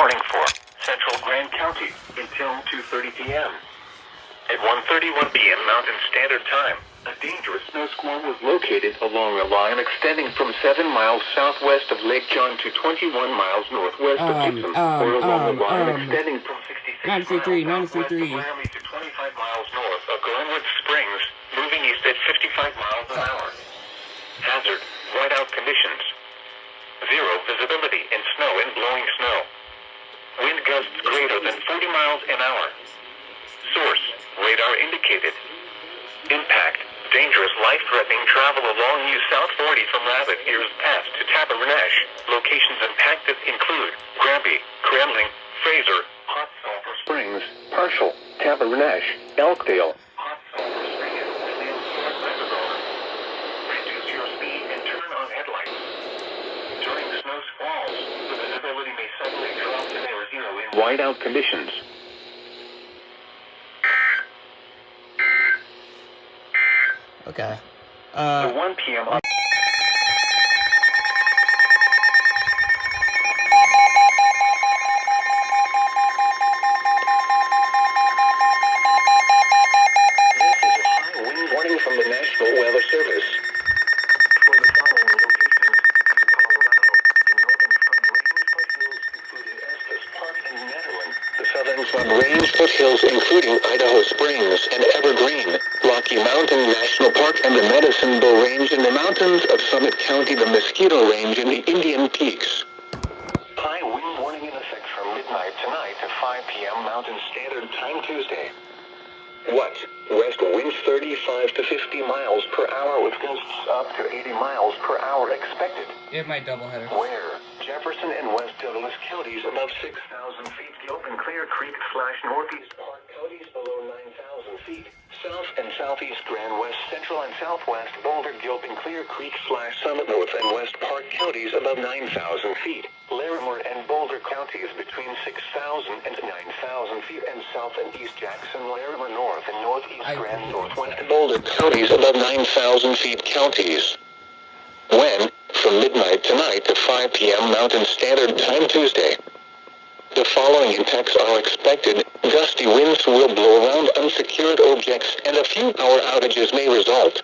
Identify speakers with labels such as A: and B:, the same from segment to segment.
A: warning for Central Grand County until 2:30 p.m. At 1:31 p.m. Mountain Standard Time, a dangerous snow squall was located along a line extending from 7 miles southwest of Lake John to 21 miles northwest of Gibson, or along the line extending from 66 miles southwest of Laramie to 25 miles north of Glenwood Springs, moving east at 55 miles an hour. Hazard, whiteout conditions. Zero visibility in snow and blowing snow. Wind gusts greater than 40 miles an hour. Source, radar indicated. Impact, dangerous life-threatening travel along US South 40 from Rabbit Ears Pass to Tabernash. Locations impacted include Granby, Kremling, Fraser, Hot Sulphur Springs, Partial, Tabernash, Elkdale, Hot Sulphur Springs, and Labrador. Reduce your speed and turn on headlights. During snow squalls, the visibility may suddenly drop to near zero in whiteout conditions.
B: Okay.
A: The 1 p.m. Warning from the National Weather Service. For the following locations in Colorado, the northern Front Range foothills, including Estes Park and Nederland, the southern Front Range foothills, including Idaho Springs and Evergreen, Rocky Mountain National Park, and the Medicine Bow Range in the mountains of Summit County, the Mosquito Range, and the Indian Peaks. High wind warning in effect from midnight tonight to 5 p.m. Mountain Standard Time Tuesday. What? West winds 35 to 50 miles per hour with gusts up to 80 miles per hour expected.
B: You have my doubleheader.
A: Where? Jefferson and West Douglas counties above 6,000 feet. Open Clear Creek / Northeast Park counties below 9,000 feet. South and Southeast Grand West Central and Southwest Boulder, Gilpin, Clear Creek / Summit North and West Park counties above 9,000 feet. Larimer and Boulder counties between 6,000 and 9,000 feet, and South and East Jackson, Larimer North and Northeast Grand Northwest Boulder counties above 9,000 feet counties. When? From midnight tonight to 5 p.m. Mountain Standard Time Tuesday. The following impacts are expected. Gusty winds will blow around unsecured objects, and a few power outages may result.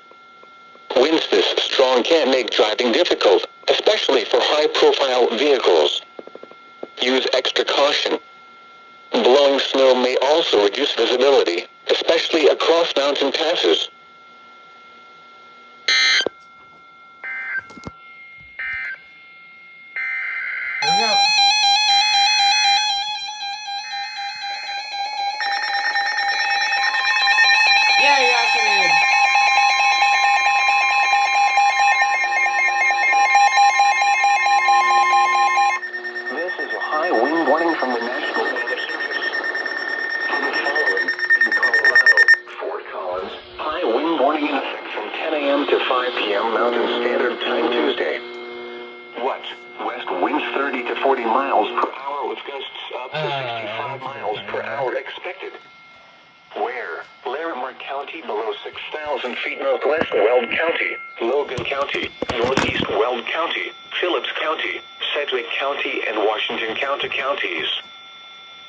A: Winds this strong can make driving difficult, especially for high-profile vehicles. Use extra caution. Blowing snow may also reduce visibility, especially across mountain passes.
B: Here we go. Yeah, you activated.
A: This is a high wind warning from the National Weather Service. For the following, in Colorado, Fort Collins, high wind warning in effect from 10 a.m. to 5 p.m. Mountain Standard Time Tuesday. What? West winds 30 to 40 miles per hour with gusts up to 65 miles per hour expected. Where? Larimer County below 6,000 feet northwest Weld County, Logan County, northeast Weld County, Phillips County, Sedgwick County, and Washington County counties.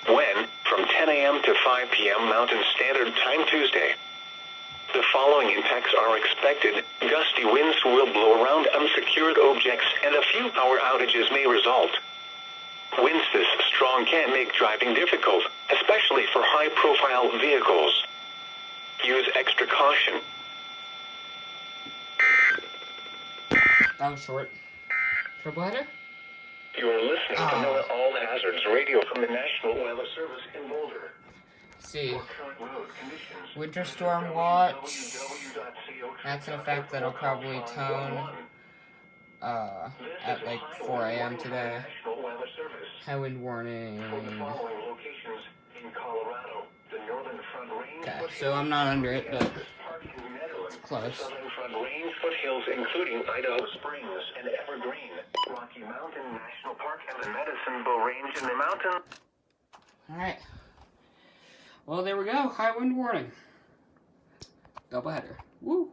A: When? From 10 a.m. to 5 p.m. Mountain Standard Time Tuesday. The following impacts are expected. Gusty winds will blow around unsecured objects, and a few power outages may result. Winds this strong can make driving difficult, especially for high-profile vehicles. Use extra caution.
B: That was short. Triple header?
A: You are listening to NOAA All Hazards Radio from the National Weather Service in Boulder.
B: See. Winter Storm Watch. That's an effect that'll probably tone at like 4 a.m. today. High wind warning. Okay, so I'm not under it, but it's close.
A: Southern Front Range foothills, including Idaho Springs and Evergreen, Rocky Mountain National Park, and the Medicine Bow Range in the mountain.
B: Alright. Well, there we go. High wind warning. Doubleheader. Woo!